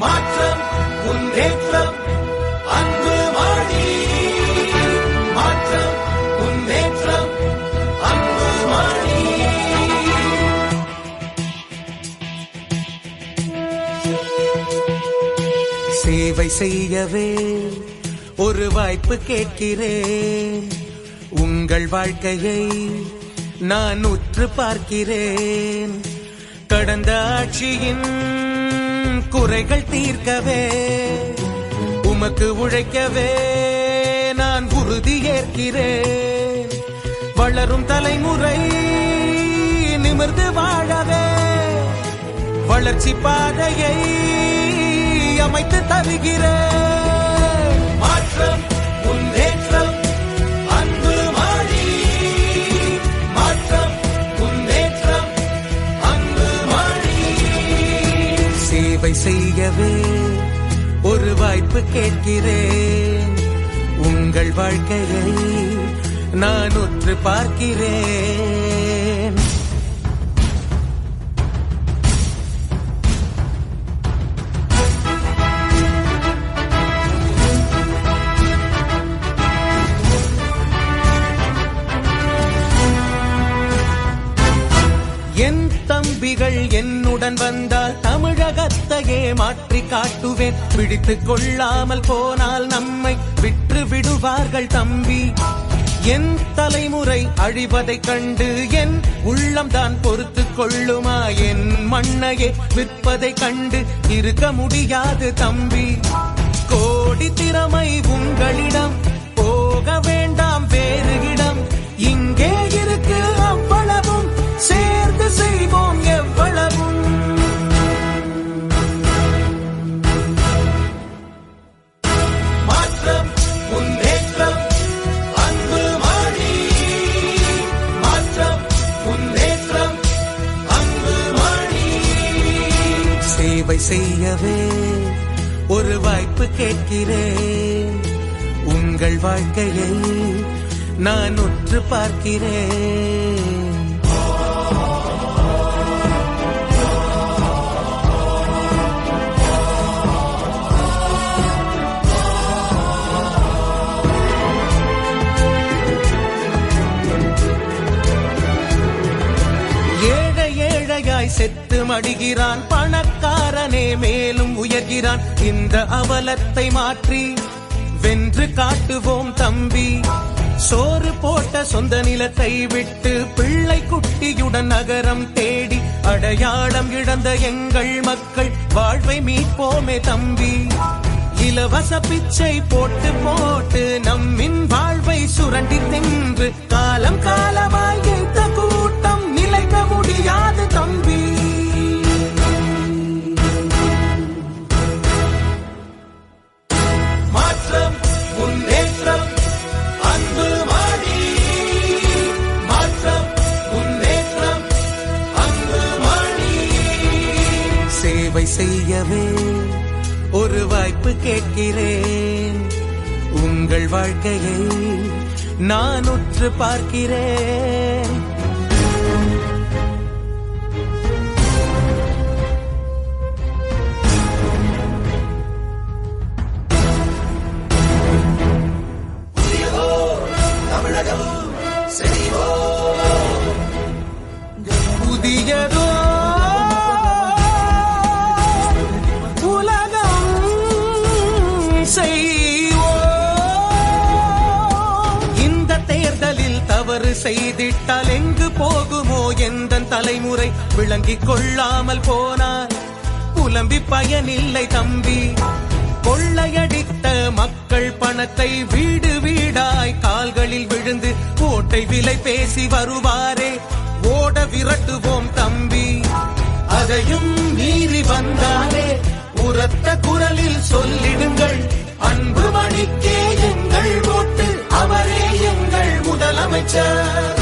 மாற்றம் முன்னேற்றம் அன்பு மாடி. மாற்றம் முன்னேற்றம் அன்பு மாடி. சேவை செய்யவே ஒரு வாய்ப்பு கேட்கிறேன். உங்கள் வாழ்க்கையை நான் உற்று பார்க்கிறேன். கடந்த ஆட்சியின் குறைகள் தீர்க்கவே உமக்கு உழைக்கவே நான் உறுதியேற்கிறேன். வளரும் தலைமுறை நிமிர்ந்து வாழவே வளர்ச்சி பாதையை அமைத்து தருகிறேன். மாற்றம் முன்னேற்றம் அன்பு மாடி. மாற்றம் முன்னேற்றம் அன்பு மாடி. சேவை செய்யவே ஒரு வாய்ப்பு கேட்கிறேன். உங்கள் வாழ்க்கையை நான் உற்று பார்க்கிறேன். என் தம்பிகள் என்னுடன் வந்தால் தமிழகத்தையே மாற்றி காட்டுவேன். பிடித்துக் கொள்ளாமல் போனால் நம்மை விற்று விடுவார்கள் தம்பி. என் தலைமுறை அழிவதைக் கண்டு என் உள்ளம்தான் பொறுத்து கொள்ளுமா? என் மண்ணையே விற்பதைக் கண்டு இருக்க முடியாது தம்பி. கோடி திறமை உங்களிடம், போக வேண்டாம் வேறு இடம். இங்கே இருக்கு அவ்வளவும், சேர்ந்து செய்வோம் எவ்வளவும். மாற்றம் முன்னேற்றம் அன்பு மாடி. மாற்றம் முன்னேற்றம் அன்பு மாடி. சேவை செய்யவே ஒரு வாய்ப்பு கேட்கிறேன். உங்கள் வாழ்க்கையை நான் உற்று பார்க்கிறேன். செத்து மடிகிறான் பணக்காரனே மேலும் உயர்கிறான். இந்த அவலத்தை மாற்றி வென்று காட்டுவோம் தம்பி. சோறு போட்ட சொந்த நிலத்தை விட்டு பிள்ளை குட்டியுடன் நகரம் தேடி அடையாளம் இழந்த எங்கள் மக்கள் வாழ்வை மீட்போமே தம்பி. இலவச பிச்சை போட்டு போட்டு நம்மின் வாழ்வை சுரண்டி தின்று காலம் காலமாய் இந்த கூட்டம் நிலைக்க முடியாது தம்பி. மாற்றம் முன்னேற்றம் அன்பு மாடி. மாற்றம் முன்னேற்றம் அன்பு மாடி. சேவை செய்யவே ஒரு வாய்ப்பு கேட்கிறேன். உங்கள் வாழ்க்கையை நான் உற்று பார்க்கிறேன். புதியதோ உலகம் செய்வோம். இந்த தேர்தலில் தவறு செய்திட்டால் எங்கு போகுமோ எந்த தலைமுறை? விளங்கிக் கொள்ளாமல் போனால் புலம்பி பயனில்லை தம்பி. கொள்ளையடித்த மக்கள் பணத்தை வீடு வீடாய் கால்களில் விழுந்து ஓட்டை விலை பேசி வருவாரே, ஓட விரட்டுவோம் தம்பி. அதையும் மீறி வந்தாலே உரத்த குரலில் சொல்லிடுங்கள், அன்பு மணிக்கே எங்கள் ஓட்டு, அவரே எங்கள் முதலமைச்சர்.